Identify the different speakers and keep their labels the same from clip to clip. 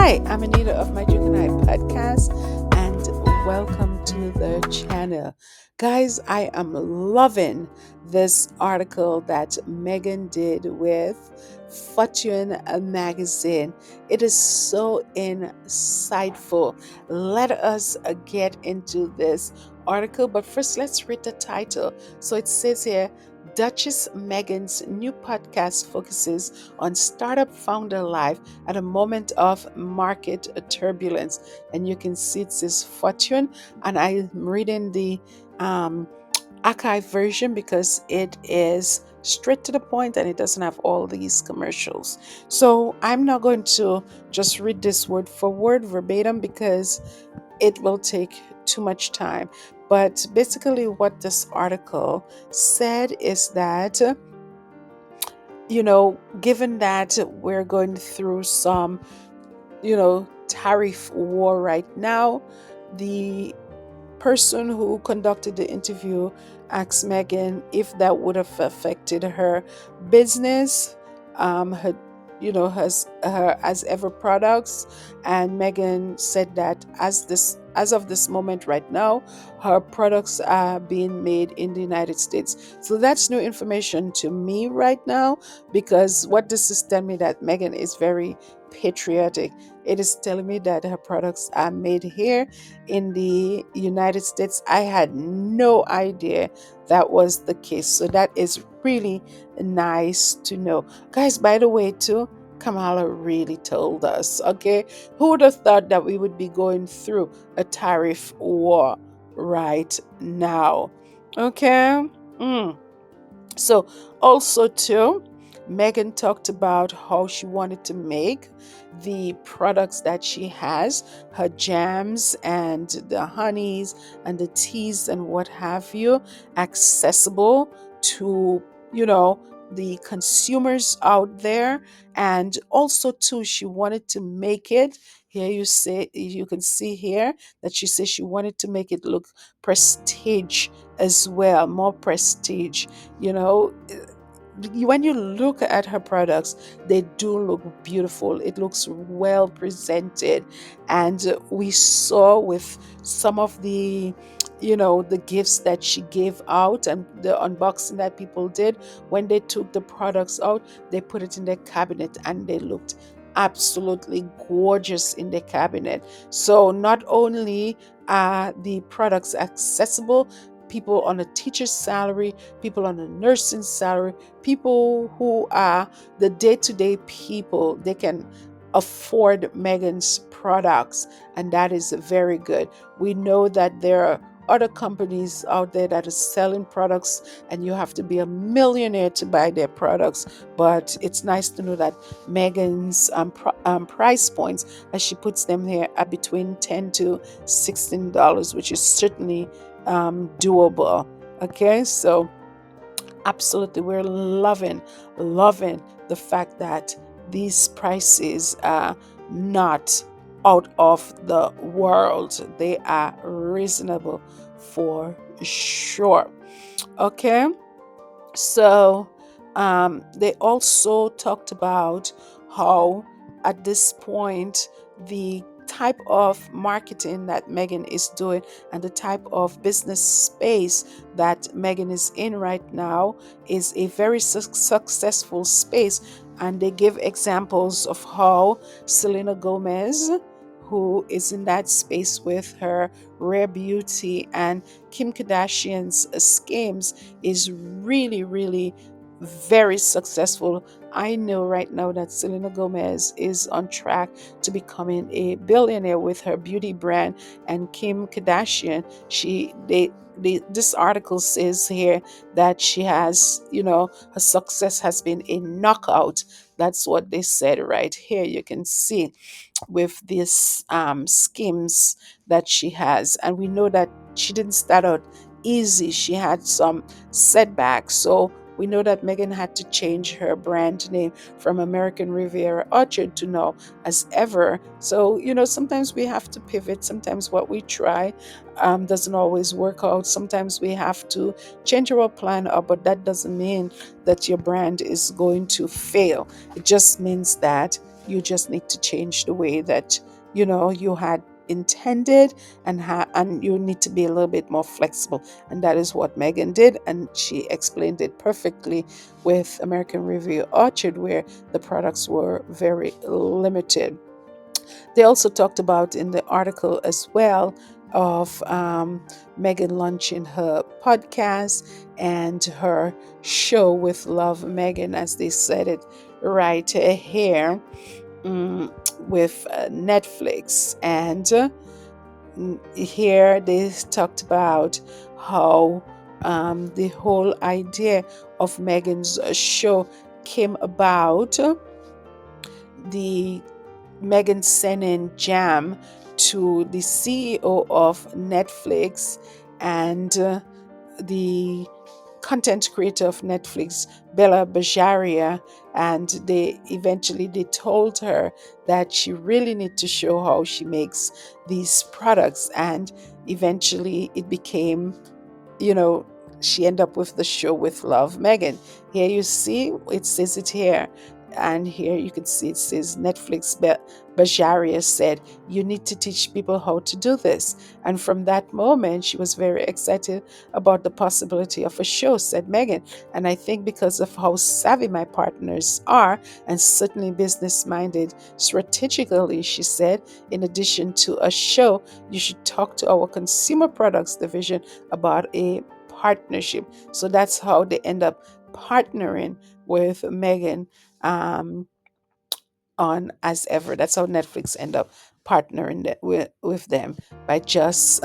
Speaker 1: Hi, I'm Anita of My Duke and I podcast, and welcome to the channel. Guys, I am loving this article that Meghan did with Fortune magazine. It is so insightful. Let us get into this article, but first, let's read the title. So it says here, Duchess Meghan's new podcast focuses on startup founder life at a moment of market turbulence. And you can see it says Fortune, and I'm reading the um, archive version because it is straight to the point and it doesn't have all these commercials. So I'm not going to just read this word for word verbatim because it will take too much time. But basically, what this article said is that, given that we're going through some tariff war right now, the person who conducted the interview asked Meghan if that would have affected her business, her, has her as ever products, and Meghan said that as of this moment right now, her products are being made in the United States. So that's new information to me right now, because what this is telling me that Meghan is very patriotic. It is telling me that her products are made here in the United States. I had no idea that was the case. So that is really nice to know. Guys, by the way, too, Kamala really told us, okay? Who would have thought that we would be going through a tariff war right now? Okay? So, also, too, Meghan talked about how she wanted to make the products that she has, her jams and the honeys and the teas and what have you, accessible to, the consumers out there. And also, too, she wanted to make it. Here you can see here that she says she wanted to make it look prestige as well, more prestige. you know when you look at her products, they do look beautiful. It looks well presented. And we saw with some of the gifts that she gave out and the unboxing that people did, when they took the products out, they put it in their cabinet and they looked absolutely gorgeous in the cabinet. So not only are the products accessible, people on a teacher's salary, people on a nursing salary, people who are the day-to-day people, they can afford Meghan's products, and that is very good. We know that there are other companies out there that are selling products and you have to be a millionaire to buy their products, but it's nice to know that Meghan's price points, as she puts them here, are between $10 to $16, which is certainly doable. Okay, so absolutely, we're loving the fact that these prices are not out of the world. They are reasonable for sure. Okay, so they also talked about how at this point the type of marketing that Meghan is doing and the type of business space that Meghan is in right now is a very successful space. And they give examples of how Selena Gomez, who is in that space with her Rare Beauty, and Kim Kardashian's schemes, is really, really very successful. I know right now that Selena Gomez is on track to becoming a billionaire with her beauty brand, and Kim Kardashian, this article says here that she has, her success has been a knockout. That's what they said right here. You can see with these schemes that she has. And we know that she didn't start out easy. She had some setbacks. So we know that Meghan had to change her brand name from American Riviera Orchard to now as Ever. So, sometimes we have to pivot. Sometimes what we try doesn't always work out. Sometimes we have to change our plan up, but that doesn't mean that your brand is going to fail. It just means that You just need to change the way that you had intended, and you need to be a little bit more flexible. And that is what Meghan did, and she explained it perfectly with American Review Orchard, where the products were very limited. They also talked about in the article as well of Meghan launching her podcast and her show with Love Meghan, as they said it right here, with Netflix. And here they talked about how the whole idea of Meghan's show came about. The Meghan sending jam to the CEO of Netflix and the content creator of Netflix, Bella Bajaria, and they told her that she really need to show how she makes these products, and eventually it became, you know, she ended up with the show with Love Megan. Here you see, it says it here. And here you can see it says Netflix Bajaria said, "You need to teach people how to do this." And from that moment, she was very excited about the possibility of a show, said Megan. And I think because of how savvy my partners are, and certainly business minded strategically, she said, in addition to a show, you should talk to our consumer products division about a partnership. So that's how they end up partnering with Megan um, on As Ever. That's how Netflix end up partnering with them by just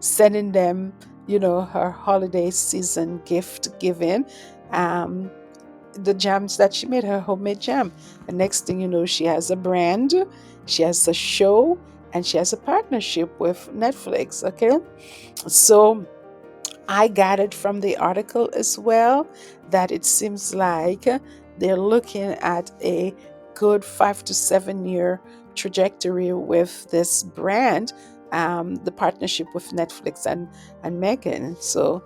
Speaker 1: sending them, her holiday season gift giving. Um, the jams that she made, her homemade jam. And next thing you know, she has a brand, she has a show, and she has a partnership with Netflix. Okay. So I gathered from the article as well that it seems like they're looking at a good 5 to 7 year trajectory with this brand, the partnership with Netflix and Megan. So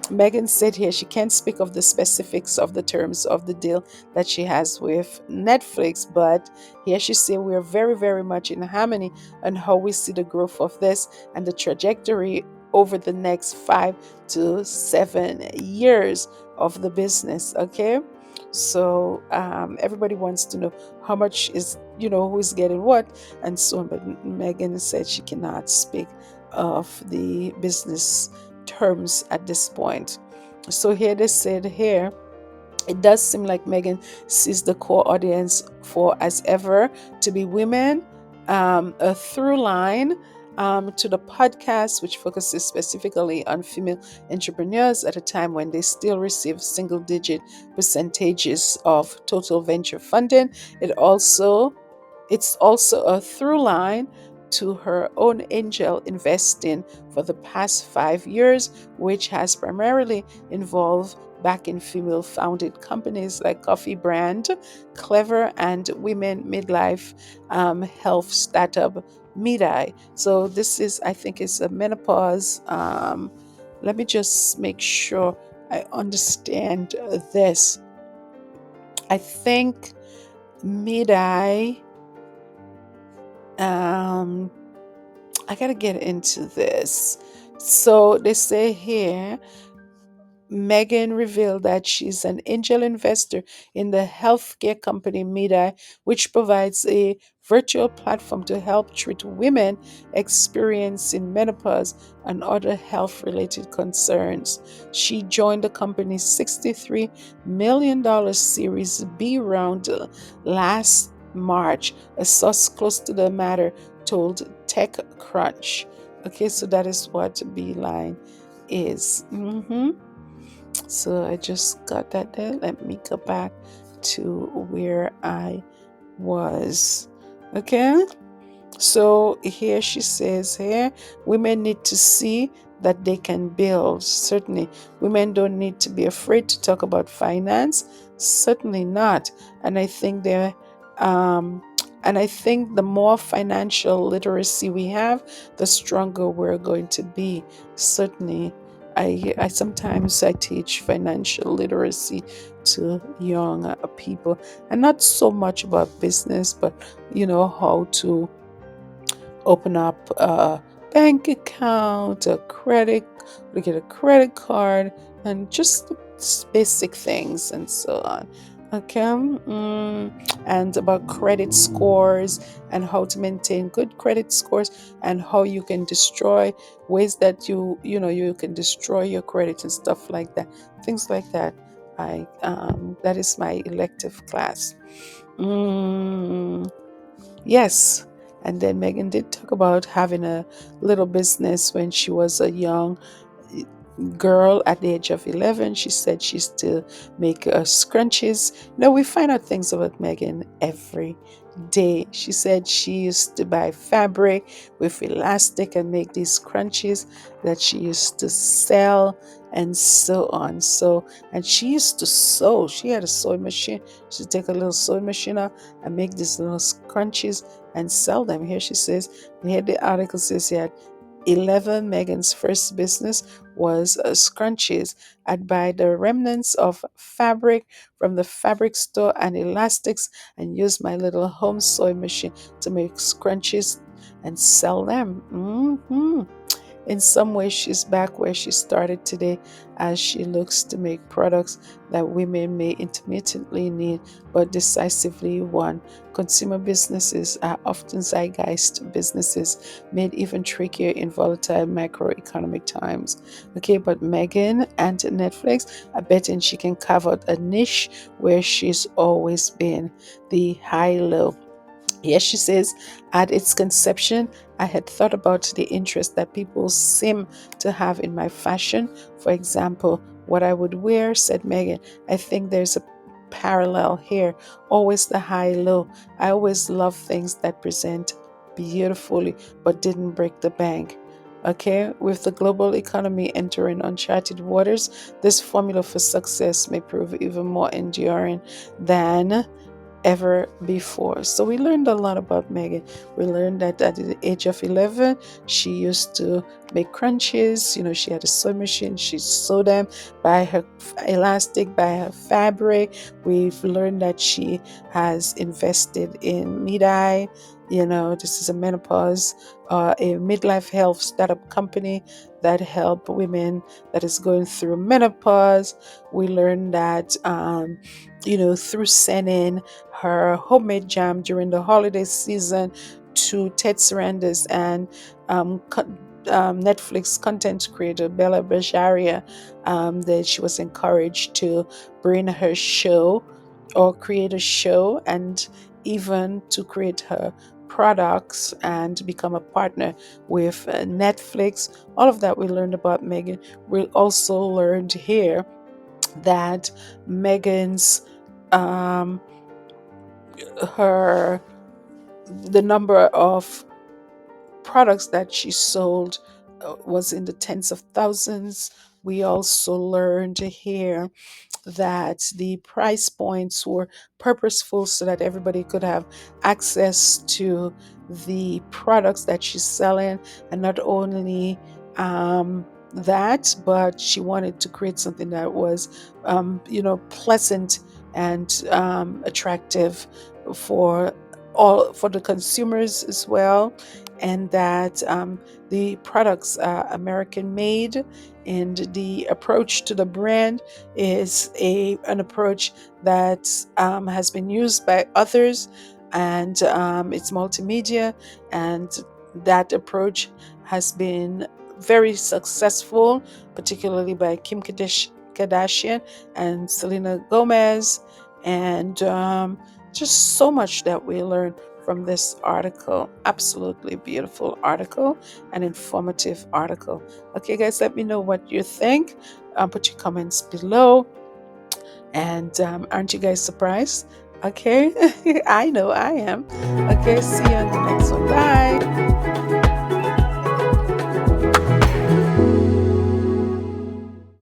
Speaker 1: Megan said here she can't speak of the specifics of the terms of the deal that she has with Netflix, but here she said we're very, very much in harmony on how we see the growth of this and the trajectory over the next 5 to 7 years of the business. Okay. So everybody wants to know how much is, who's getting what and so on. But Megan said she cannot speak of the business terms at this point. So here they said here, it does seem like Megan sees the core audience for As Ever to be women, a through line to the podcast, which focuses specifically on female entrepreneurs at a time when they still receive single digit percentages of total venture funding. It's also a through line to her own angel investing for the past 5 years, which has primarily involved backing female founded companies like coffee brand Clever and women midlife health startup Midai. So this is, I think, it's a menopause. Let me just make sure I understand this. I think Midai. I gotta get into this. So they say here, Meghan revealed that she's an angel investor in the healthcare company Mida, which provides a virtual platform to help treat women experiencing menopause and other health related concerns. She joined the company's $63 million Series B round last March, a source close to the matter told TechCrunch. Okay, so that is what Beeline is. So I just got that there. Let me go back to where I was. Okay. So here she says here, women need to see that they can build. Certainly, women don't need to be afraid to talk about finance. Certainly not. And I think they're and I think the more financial literacy we have, the stronger we're going to be. Certainly, I sometimes I teach financial literacy to young people, and not so much about business, but how to open up a bank account, to get a credit card, and just the basic things and so on. Okay, and about credit scores and how to maintain good credit scores and how you can destroy ways that you can destroy your credit and stuff like that. Things like that. I that is my elective class. Mm, Yes. And then Megan did talk about having a little business when she was a young eh, girl at the age of 11. She said she used to make scrunchies. We find out things about Megan every day. She said she used to buy fabric with elastic and make these scrunchies that she used to sell and so on. And she used to sew. She had a sewing machine. She'd take a little sewing machine out and make these little scrunchies and sell them. Here she says, here the article says she had 11. Megan's first business was scrunchies. I'd buy the remnants of fabric from the fabric store and elastics and use my little home sewing machine to make scrunchies and sell them. In some ways, she's back where she started today as she looks to make products that women may intermittently need but decisively want. Consumer businesses are often zeitgeist businesses, made even trickier in volatile macroeconomic times. Okay, but Megan and Netflix are betting she can carve out a niche where she's always been, the high low. Yes, she says, at its conception, I had thought about the interest that people seem to have in my fashion. For example, what I would wear, said Megan. I think there's a parallel here. Always the high low. I always love things that present beautifully but didn't break the bank. Okay, with the global economy entering uncharted waters, this formula for success may prove even more enduring than ever before. So we learned a lot about Megan. We learned that at the age of 11, she used to make crunches. She had a sewing machine. She sewed them by her elastic, by her fabric. We've learned that she has invested in Midi. This is a menopause, a midlife health startup company that help women that is going through menopause. We learned that, through sending her homemade jam during the holiday season to Ted Sarandos and Netflix content creator Bella Bajaria, that she was encouraged to bring her show or create a show and even to create her products and become a partner with Netflix. All of that we learned about Megan. We also learned here that Megan's um, her the number of products that she sold was in the tens of thousands. We also learned here that the price points were purposeful so that everybody could have access to the products that she's selling. And not only that, but she wanted to create something that was, pleasant and attractive for for the consumers as well, and that the products are American made, and the approach to the brand is an approach that has been used by others, and it's multimedia, and that approach has been very successful, particularly by Kim Kardashian and Selena Gomez, and just so much that we learn from this article. Absolutely beautiful article, an informative article. Okay, guys, let me know what you think. Put your comments below. And aren't you guys surprised? Okay, I know I am. Okay, see you on the next one. Bye.